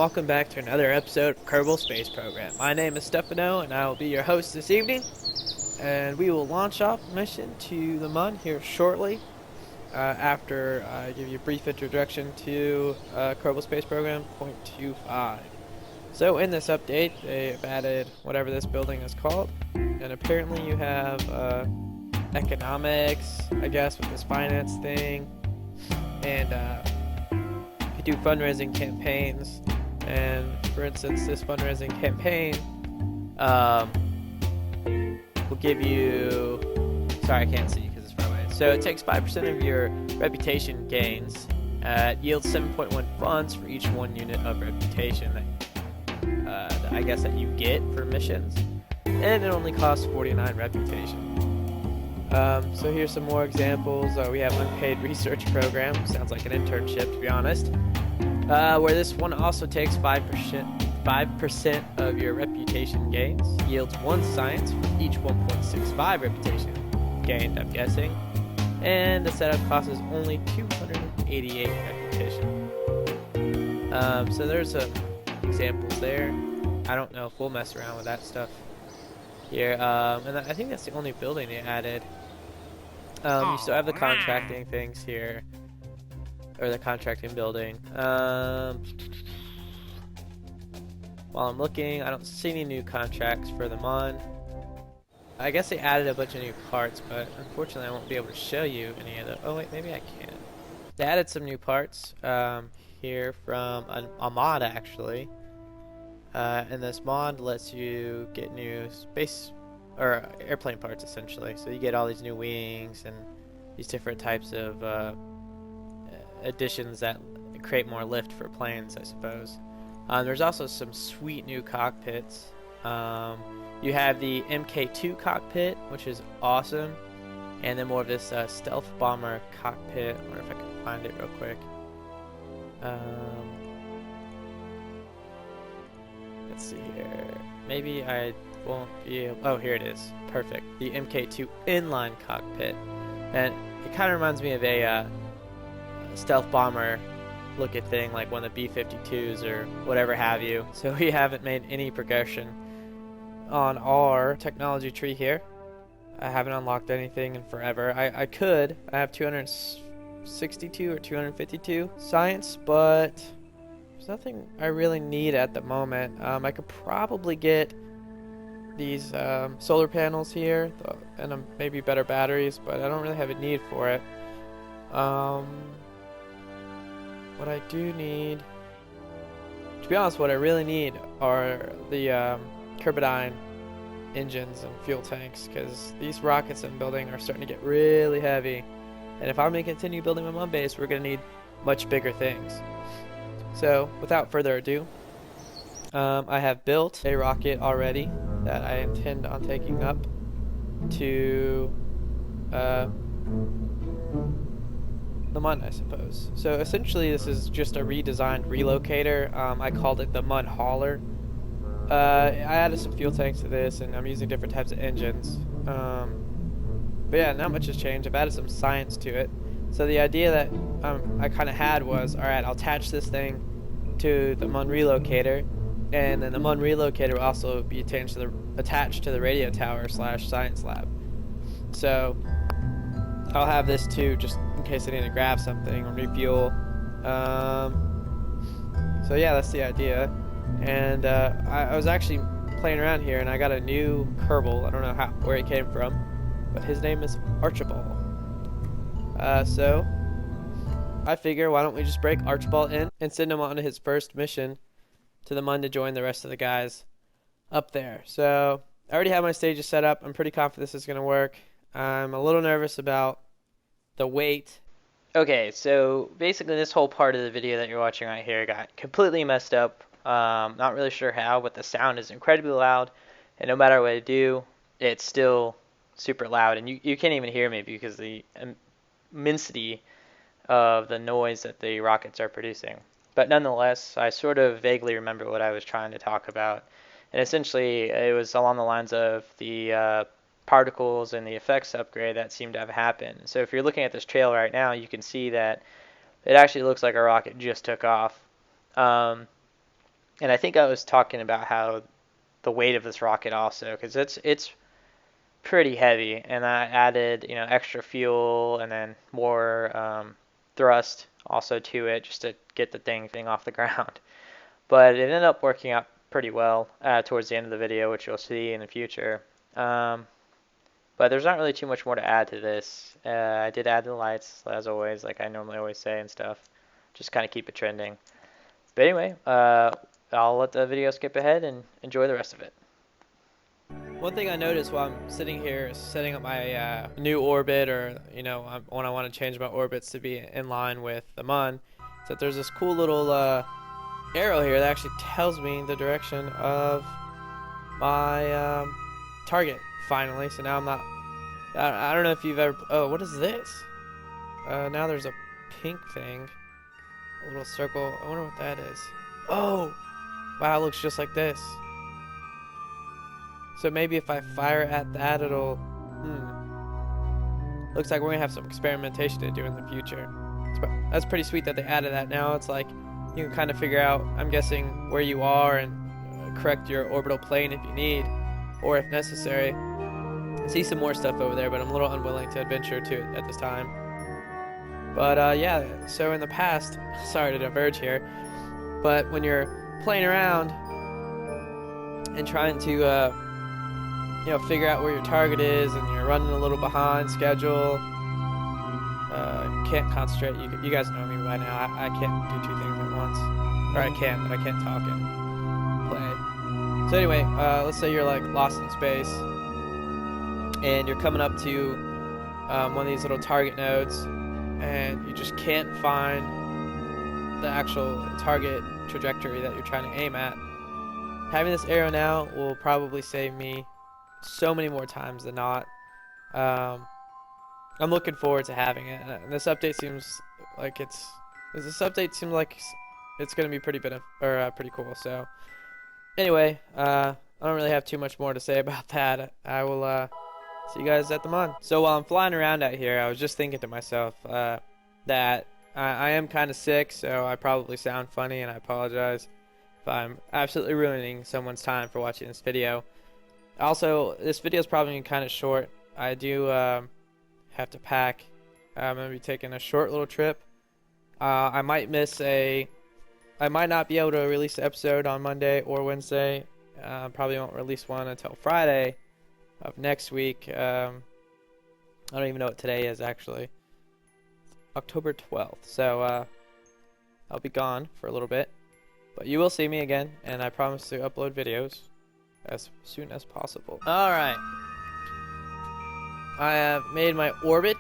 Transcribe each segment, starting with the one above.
welcome back to another episode of Kerbal Space Program. My name is Stefano, and I will be your host this evening. And we will launch off mission to the Mun here shortly, after I give you a brief introduction to Kerbal Space Program 0.25. So in this update, they have added whatever this building is called, and apparently you have economics, I guess, with this finance thing, and you do fundraising campaigns. And for instance, this fundraising campaign will give you, sorry I can't see because it's far away. So it takes 5% of your reputation gains, yields 7.1 funds for each 1 unit of reputation that I guess that you get for missions, and it only costs 49 reputation. So here's some more examples. We have unpaid research program, sounds like an internship to be honest, where this one also takes 5% of your reputation gains, yields 1 science for each 1.65 reputation gained, I'm guessing, and the setup cost is only 288 reputation. So there's some examples there. I don't know if we'll mess around with that stuff here, and I think that's the only building they added. You still have the contracting things here, or the contracting building. While I'm looking, I don't see any new contracts for the Mun. I guess they added a bunch of new parts, but unfortunately I won't be able to show you any of them. Oh wait, maybe I can. They added some new parts here from a mod actually. And this mod lets you get new space or airplane parts essentially. So you get all these new wings and these different types of additions that create more lift for planes, I suppose. There's also some sweet new cockpits. You have the MK2 cockpit, which is awesome, and then more of this stealth bomber cockpit. I wonder if I can find it real quick. Let's see here. Maybe I won't be able... Oh, here it is. Perfect. The MK2 inline cockpit. And it kind of reminds me of a stealth bomber looking thing, like one of the B-52s or whatever have you. So we haven't made any progression on our technology tree here. I haven't unlocked anything in forever. I could. I have 262 or 252 science, but there's nothing I really need at the moment. I could probably get these solar panels here and maybe better batteries, but I don't really have a need for it. What I do need, to be honest, what I really need are the turbine engines and fuel tanks, because these rockets I'm building are starting to get really heavy, and if I'm going to continue building my Mun base, we're going to need much bigger things. So without further ado, I have built a rocket already that I intend on taking up to the Mun, I suppose. So essentially this is just a redesigned relocator. I called it the Mun Hauler. I added some fuel tanks to this, and I'm using different types of engines. But yeah, not much has changed. I've added some science to it. So the idea that I kind of had was, alright, I'll attach this thing to the Mun relocator, and then the Mun relocator will also be attached to the radio tower / science lab. So I'll have this too, just in case I need to grab something or refuel. So yeah, that's the idea. And I was actually playing around here, and I got a new Kerbal. I don't know where he came from, but his name is Archibald. So I figure, why don't we just break Archibald in and send him on his first mission to the Mun to join the rest of the guys up there. So I already have my stages set up. I'm pretty confident this is going to work. I'm a little nervous about the weight. Okay, so basically this whole part of the video that you're watching right here got completely messed up. Not really sure how, but the sound is incredibly loud, and no matter what I do, it's still super loud, and you can't even hear me because the immensity of the noise that the rockets are producing. But nonetheless, I sort of vaguely remember what I was trying to talk about, and essentially it was along the lines of the particles and the effects upgrade that seemed to have happened. So if you're looking at this trail right now, you can see that it actually looks like a rocket just took off. And I think I was talking about how the weight of this rocket also, because it's pretty heavy, and I added, you know, extra fuel and then more thrust also to it just to get the thing off the ground. But it ended up working out pretty well towards the end of the video, which you'll see in the future. Um, but there's not really too much more to add to this. I did add the lights, as always, like I normally always say and stuff. Just kind of keep it trending. But anyway, I'll let the video skip ahead and enjoy the rest of it. One thing I noticed while I'm sitting here setting up my new orbit, or when I want to change my orbits to be in line with the Mun, is that there's this cool little arrow here that actually tells me the direction of my target. Finally, so now I'm not. I don't know if you've ever. Oh, what is this? Now there's a pink thing, a little circle. I wonder what that is. Oh, wow! It looks just like this. So maybe if I fire at that, it'll... Looks like we're going to have some experimentation to do in the future. That's pretty sweet that they added that now. It's like you can kind of figure out, I'm guessing, where you are and correct your orbital plane if you need, or if necessary. I see some more stuff over there, but I'm a little unwilling to adventure to it at this time. But yeah, so in the past, sorry to diverge here, but when you're playing around and trying to figure out where your target is, and you're running a little behind schedule. You can't concentrate. You guys know me by now. I can't do two things at once. Or I can, but I can't talk and play. So anyway, let's say you're like lost in space, and you're coming up to one of these little target nodes, and you just can't find the actual target trajectory that you're trying to aim at. Having this arrow now will probably save me so many more times than not. I'm looking forward to having it. And this update seems like it's going to be pretty cool. So anyway, I don't really have too much more to say about that. I will see you guys at the Mun. So while I'm flying around out here, I was just thinking to myself that I am kind of sick, so I probably sound funny, and I apologize if I'm absolutely ruining someone's time for watching this video. Also, this video is probably kind of short. I do have to pack. I'm going to be taking a short little trip. I might not be able to release an episode on Monday or Wednesday. Probably won't release one until Friday of next week. I don't even know what today is, actually. October 12th. So I'll be gone for a little bit. But you will see me again, and I promise to upload videos as soon as possible. Alright. I have made my orbit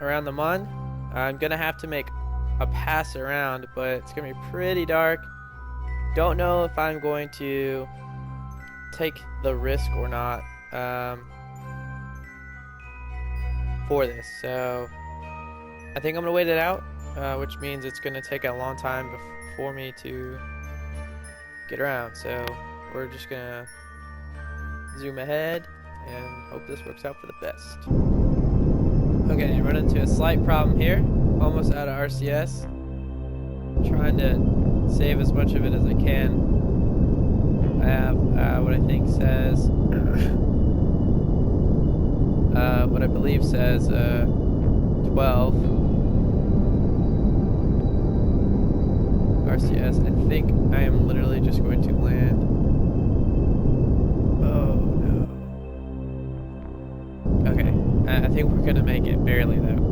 around the Mun. I'm going to have to make a pass around, but it's going to be pretty dark. Don't know if I'm going to take the risk or not for this. So I think I'm going to wait it out, which means it's going to take a long time for me to get around. So we're just gonna zoom ahead and hope this works out for the best. Okay, run into a slight problem here. Almost out of RCS. Trying to save as much of it as I can. I have what I think says, what I believe says 12 RCS. I think I am literally just going to land. Oh no. Okay, I think we're gonna make it barely though.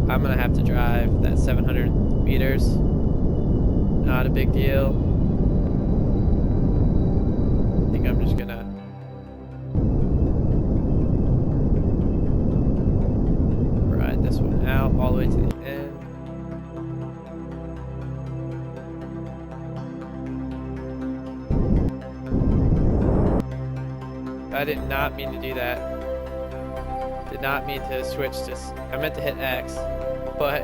I'm gonna have to drive that 700 meters. Not a big deal. I think I'm just gonna ride this one out all the way to the end. I did not mean to do that. Did not mean to switch to... I meant to hit X, but...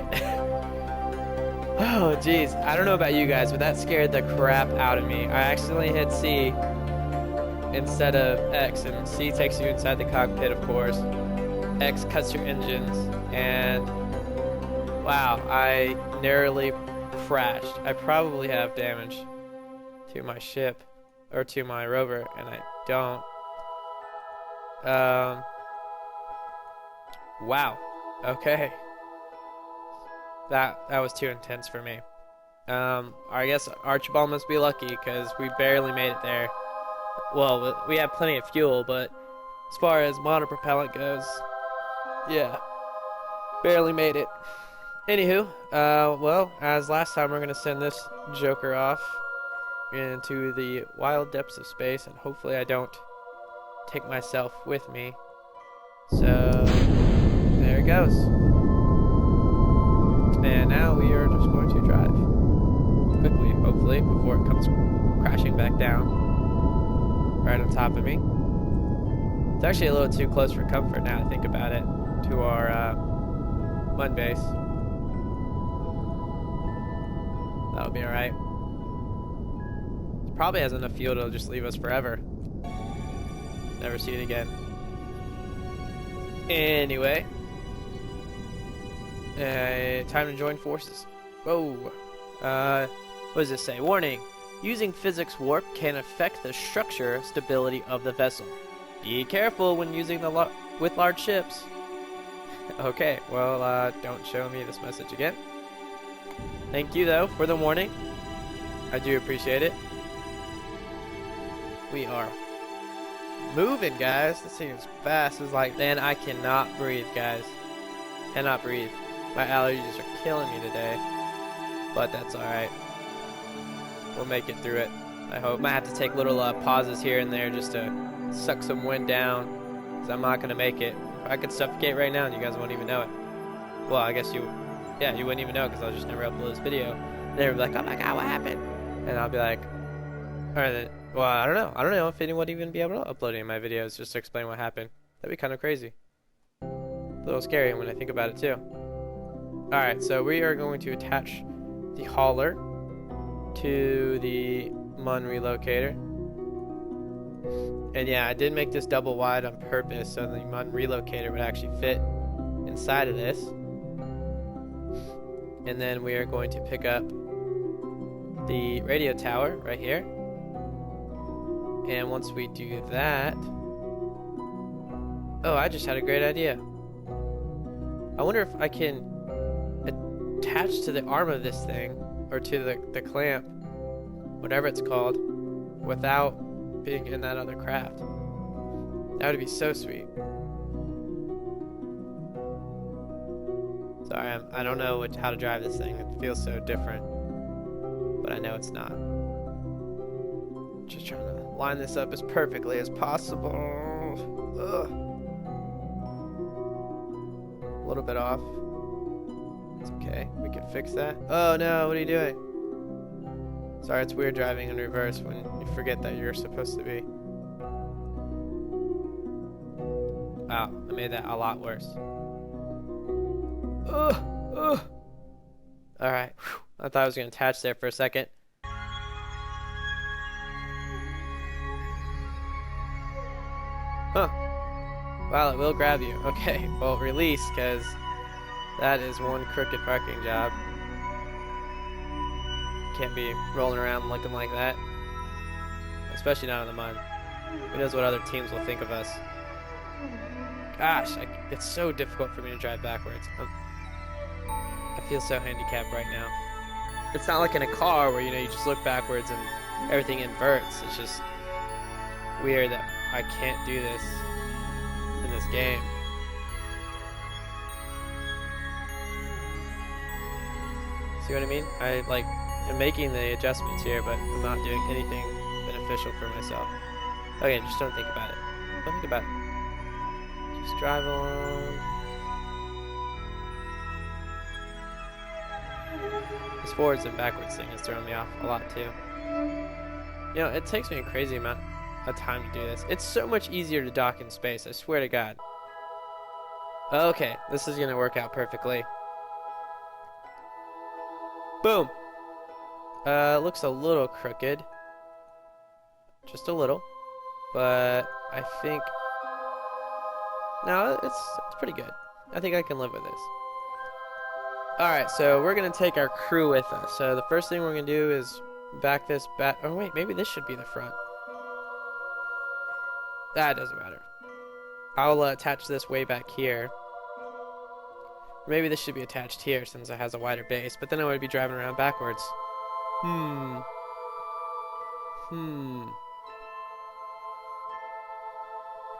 oh, jeez. I don't know about you guys, but that scared the crap out of me. I accidentally hit C instead of X, and C takes you inside the cockpit, of course. X cuts your engines, and... wow, I narrowly crashed. I probably have damage to my ship, or to my rover, and I don't. Wow. Okay. That was too intense for me. I guess Archibald must be lucky because we barely made it there. Well, we have plenty of fuel, but as far as motor propellant goes, yeah, barely made it. Anywho, well, as last time, we're gonna send this joker off into the wild depths of space, and hopefully I don't take myself with me. So, there it goes. And now we are just going to drive quickly, hopefully, before it comes crashing back down right on top of me. It's actually a little too close for comfort now to think about it, to our Mun base. That'll be alright. It probably has enough fuel to just leave us forever. Never see it again. Anyway. Time to join forces. Whoa. What does this say? Warning. Using physics warp can affect the structure stability of the vessel. Be careful when using with large ships. Okay, well, don't show me this message again. Thank you, though, for the warning. I do appreciate it. We are moving, guys. This thing is fast. It's like, man, I cannot breathe, guys. Cannot breathe. My allergies are killing me today. But that's alright. We'll make it through it, I hope. Might have to take little pauses here and there just to suck some wind down, because I'm not going to make it. I could suffocate right now and you guys won't even know it. Well, I guess you wouldn't even know because I'll just never upload this video. And they'll be like, oh my god, what happened? And I'll be like, alright, well, I don't know. I don't know if anyone would even be able to upload any of my videos just to explain what happened. That'd be kind of crazy. A little scary when I think about it too. Alright, so we are going to attach the hauler to the Mun relocator. And yeah, I did make this double wide on purpose so the Mun relocator would actually fit inside of this. And then we are going to pick up the radio tower right here. And once we do that... Oh, I just had a great idea. I wonder if I can attach to the arm of this thing, or to the clamp, whatever it's called, without being in that other craft. That would be so sweet. Sorry, I don't know how to drive this thing. It feels so different, but I know it's not. Just trying to line this up as perfectly as possible. Ugh. A little bit off. It's okay. We can fix that. Oh no, what are you doing? Sorry, it's weird driving in reverse when you forget that you're supposed to be. Wow, I made that a lot worse. Alright. I thought I was going to attach there for a second. Huh. Wow, it will grab you. Okay, well, release, because that is one crooked parking job. Can't be rolling around looking like that. Especially not in the Mun. Who knows what other teams will think of us. Gosh, it's so difficult for me to drive backwards. I feel so handicapped right now. It's not like in a car where, you know, you just look backwards and everything inverts. It's just weird that I can't do this in this game. See what I mean? I'm making the adjustments here, but I'm not doing anything beneficial for myself. Okay, just don't think about it. Don't think about it. Just drive along. This forwards and backwards thing is throwing me off a lot too. You know, it takes me a crazy amount of time to do this. It's so much easier to dock in space, I swear to God. Okay, this is gonna work out perfectly. Boom! Looks a little crooked. Just a little. But I think... No, it's pretty good. I think I can live with this. Alright, so we're going to take our crew with us. So the first thing we're going to do is back this back. Oh wait, maybe this should be the front. That doesn't matter. I'll attach this way back here. Maybe this should be attached here since it has a wider base, but then I would be driving around backwards.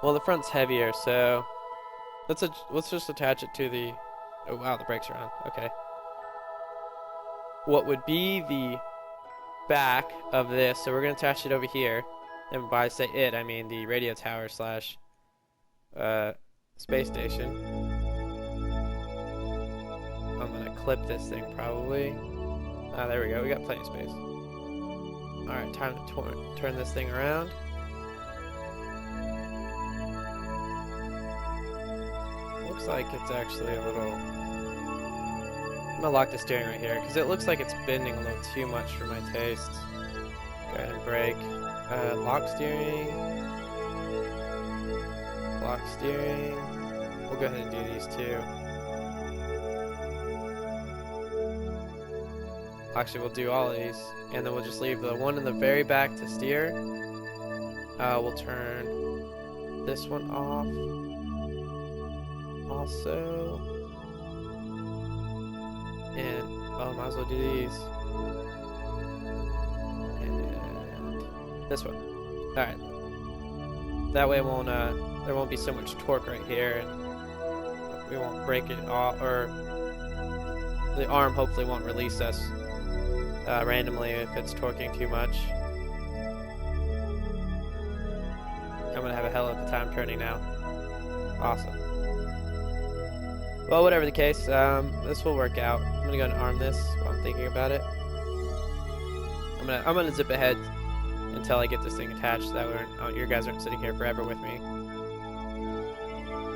Well, the front's heavier, so let's just attach it to the. Oh wow, the brakes are on. Okay. What would be the back of this? So we're gonna attach it over here, and by say it, I mean the radio tower slash space station. I'm gonna clip this thing probably. Ah, there we go. We got plenty of space. All right, time to turn this thing around. Looks like it's actually a little. I'm gonna lock the steering right here because it looks like it's bending a little too much for my taste. Go ahead and brake. Lock steering. Lock steering. We'll go ahead and do these two. Actually, we'll do all of these, and then we'll just leave the one in the very back to steer. We'll turn this one off. Also, and oh, might as well do these. And this one. All right. That way, it won't there won't be so much torque right here, and we won't break it off, or the arm hopefully won't release us randomly if it's torquing too much. I'm gonna have a hell of a time turning now. Awesome. Well, whatever the case, this will work out. I'm gonna go and arm this while I'm thinking about it. I'm gonna zip ahead until I get this thing attached. That way, your guys aren't sitting here forever with me,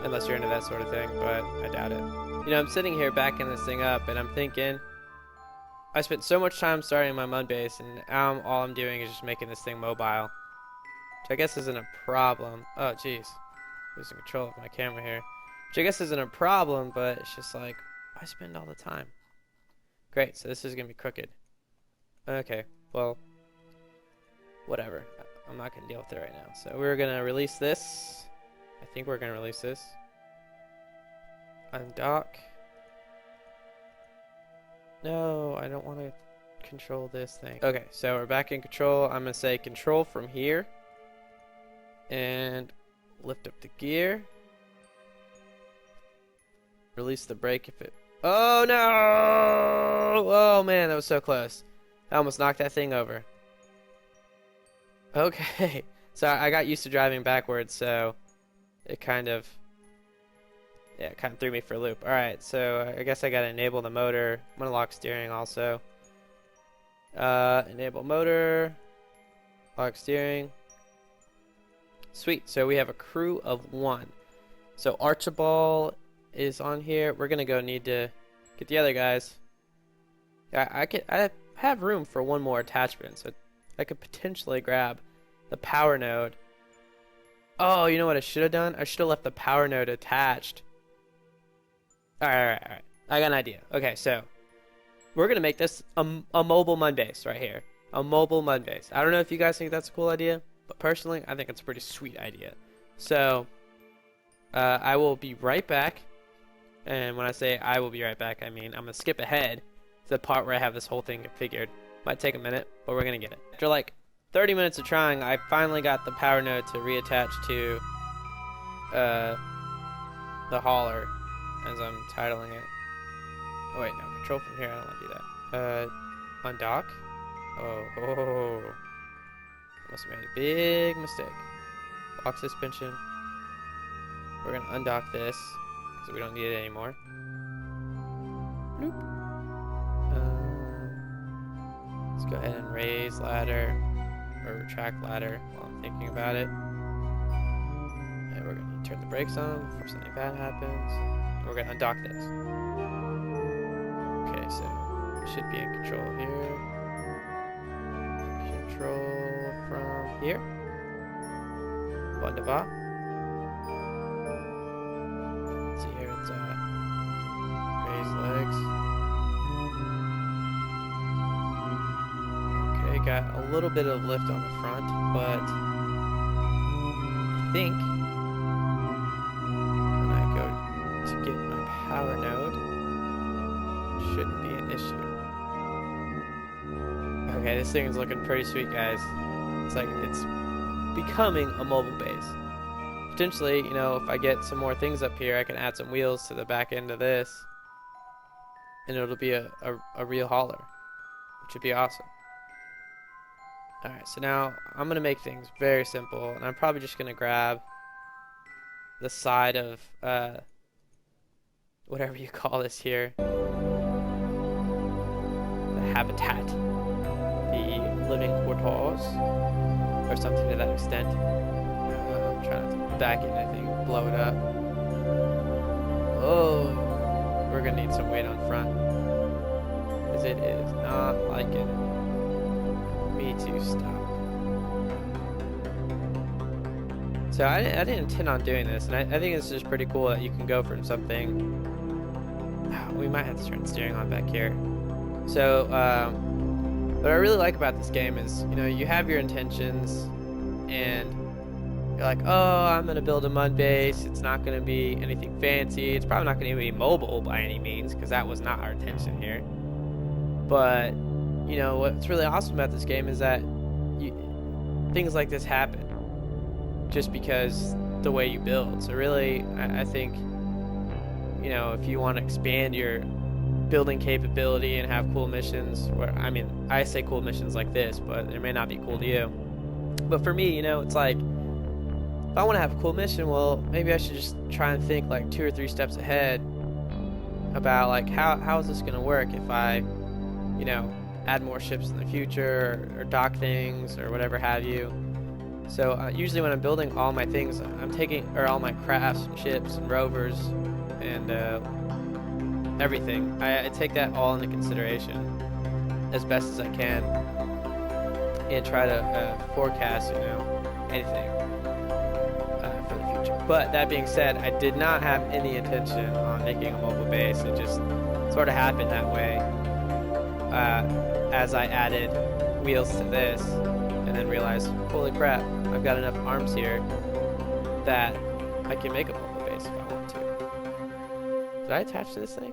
unless you're into that sort of thing. But I doubt it. You know, I'm sitting here backing this thing up, and I'm thinking, I spent so much time starting my mud base, and now all I'm doing is just making this thing mobile, which I guess isn't a problem. Oh, jeez, losing control of my camera here. Which I guess isn't a problem, but it's just like, why spend all the time? Great, so this is going to be crooked. Okay, well, whatever. I'm not going to deal with it right now. So we're going to release this. I think we're going to release this. Undock. No, I don't want to control this thing. Okay, so we're back in control. I'm going to say control from here. And lift up the gear. Release the brake if it... Oh, no! Oh, man, that was so close. I almost knocked that thing over. Okay. So I got used to driving backwards, so it kind of... Yeah, it kind of threw me for a loop. Alright, so I guess I gotta enable the motor. I'm gonna lock steering also. Enable motor. Lock steering. Sweet, so we have a crew of 1. So Archibald is on here. We're gonna go need to get the other guys. Yeah, I have room for one more attachment, so I could potentially grab the power node. Oh, you know what I should have done? I should have left the power node attached. Alright. I got an idea. Okay, so we're gonna make this a mobile mud base right here. A mobile mud base. I don't know if you guys think that's a cool idea, but personally, I think it's a pretty sweet idea. So I will be right back. And when I say I will be right back, I mean I'm gonna skip ahead to the part where I have this whole thing configured. Might take a minute, but we're gonna get it. After like 30 minutes of trying, I finally got the power node to reattach to the hauler, as I'm titling it. Oh wait, no, control from here, I don't want to do that. Undock. Oh. Must have made a big mistake. Lock suspension. We're gonna undock this, because we don't need it anymore. Bloop. Let's go ahead and raise ladder, or retract ladder while I'm thinking about it. And we're gonna turn the brakes on before something bad happens. And we're gonna undock this. Okay, so we should be in control here. Control from here. Wunderbar. Let's see here, it's raise legs. Okay, got a little bit of lift on the front, but I think when I go to get my power node, it shouldn't be an issue. Okay, this thing is looking pretty sweet, guys. It's like it's becoming a mobile base. Potentially, you know, if I get some more things up here, I can add some wheels to the back end of this, and it'll be a real hauler, which would be awesome. Alright, so now I'm going to make things very simple, and I'm probably just going to grab the side of whatever you call this here, the habitat, the living quarters, or something to that extent. I'm trying not to back in anything, blow it up. Oh, we're going to need some weight on front, because it is not liking me to stop. So I didn't intend on doing this, and I think it's just pretty cool that you can go from something. We might have to turn the steering on back here. So what I really like about this game is, you know, you have your intentions, and you're like, oh, I'm gonna build a mud base. It's not gonna be anything fancy. It's probably not gonna be mobile by any means, because that was not our intention here. But you know what's really awesome about this game is that things like this happen just because the way you build. So really, I think, you know, if you want to expand your building capability and have cool missions, where I mean, I say cool missions like this, but they may not be cool to you. But for me, you know, it's like, if I want to have a cool mission, well, maybe I should just try and think like 2 or 3 steps ahead about like how is this going to work if I, you know, add more ships in the future, or dock things, or whatever have you. So usually when I'm building all my things, I'm taking, or all my crafts and ships and rovers and everything, I take that all into consideration as best as I can, and try to forecast, you know, anything for the future. But that being said, I did not have any intention on making a mobile base. It just sort of happened that way as I added wheels to this, and then realized, holy crap, I've got enough arms here that I can make a mobile base if I want to. Did I attach to this thing?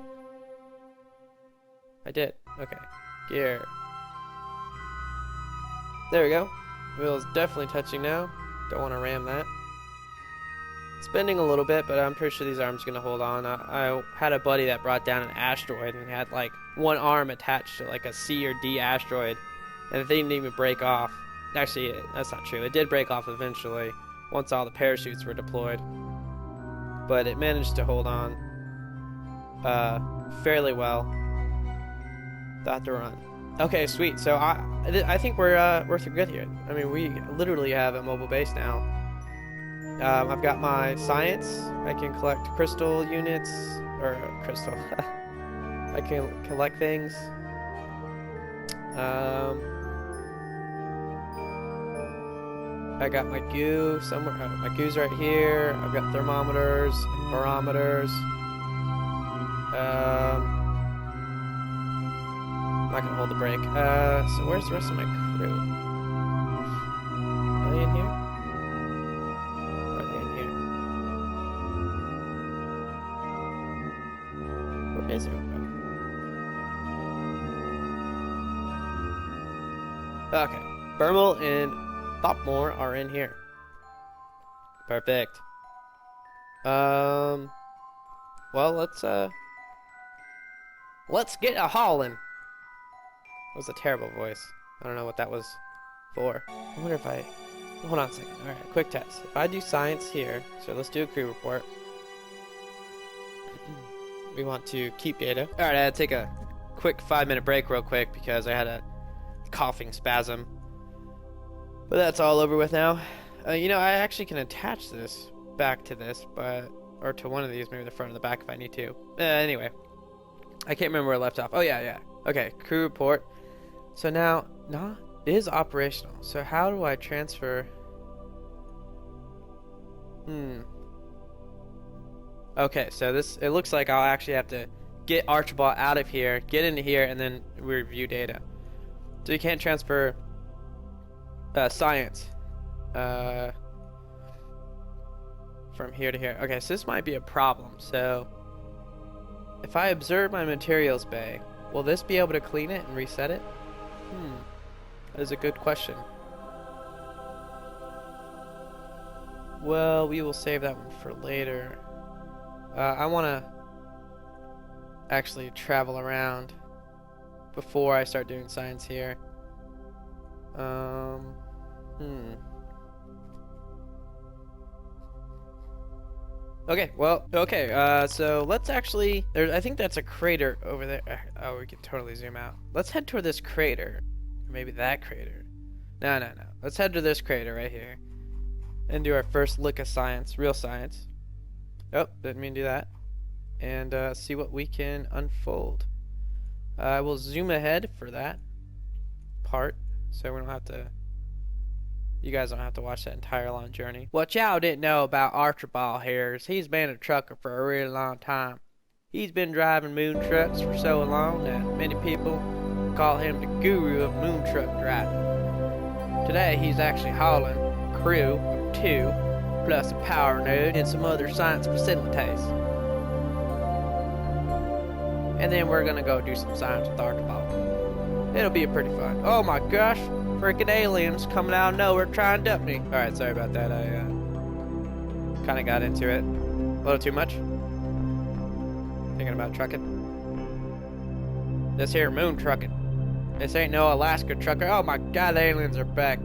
I did. Okay. Gear. There we go. Wheel's definitely touching now. Don't want to ram that. It's bending a little bit, but I'm pretty sure these arms are going to hold on. I had a buddy that brought down an asteroid, and he had like one arm attached to like a C or D asteroid, and it didn't even break off. Actually, that's not true. It did break off eventually, once all the parachutes were deployed. But it managed to hold on fairly well. Thought to run. Okay, sweet. So I think we're through good here. I mean, we literally have a mobile base now. I've got my science. I can collect crystal units, or crystal. I can collect things. I got my goo somewhere. My goo's right here. I've got thermometers, barometers. I'm not gonna hold the brake. So where's the rest of my crew? Are they in here? Are they in here? Where is everybody? Okay. Bermel and Thopmore are in here. Perfect. Well, let's get a haulin'. That was a terrible voice. I don't know what that was for. I wonder if I... Hold on a second. Alright, quick test. If I do science here, so let's do a crew report. We want to keep data. Alright, I had to take a quick 5-minute break real quick because I had a coughing spasm. But that's all over with now. You know, I actually can attach this back to this, but... Or to one of these, maybe the front or the back if I need to. Anyway. I can't remember where I left off. Oh, yeah. Okay, crew report. So now, it is operational. So how do I transfer... Okay, so it looks like I'll actually have to get Archibald out of here, get into here, and then review data. So you can't transfer Science. From here to here. Okay, so this might be a problem. So, if I observe my materials bay, will this be able to clean it and reset it? That is a good question. Well, we will save that one for later. I want to actually travel around before I start doing science here. Okay, well, okay, so let's actually, I think that's a crater over there. Oh, we can totally zoom out. Let's head toward this crater. Maybe that crater. No. Let's head to this crater right here. And do our first lick of science, real science. Oh, didn't mean to do that. And see what we can unfold. I will zoom ahead for that part, so we don't have to, you guys don't have to watch that entire long journey. What y'all didn't know about Archibald here is he's been a trucker for a really long time. He's been driving moon trucks for so long that many people call him the guru of moon truck driving. Today he's actually hauling a crew of 2, plus a power node and some other science facilities. And then we're gonna go do some science with Archibald. It'll be pretty fun. Oh my gosh, freaking aliens coming out of nowhere trying to duck me. Alright, sorry about that. I kinda got into it a little too much. Thinking about trucking. This here Mun Truckin. This ain't no Alaska trucker. Oh my god, the aliens are back.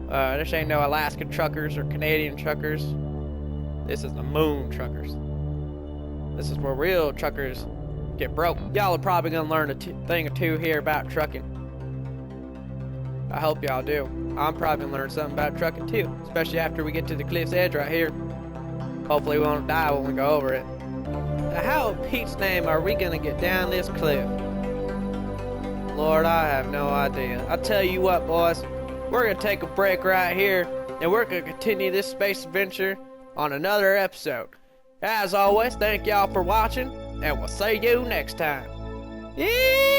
This ain't no Alaska truckers or Canadian truckers. This is the Mun Truckers. This is where real truckers get broke. Y'all are probably gonna learn a thing or two here about trucking. I hope y'all do. I'm probably gonna learn something about trucking too, especially after we get to the cliff's edge right here. Hopefully we won't die when we go over it. Now how in Pete's name are we gonna get down this cliff? Lord, I have no idea. I'll tell you what, boys. We're gonna take a break right here, and we're gonna continue this space adventure on another episode. As always, thank y'all for watching, and we'll see you next time. Yeah!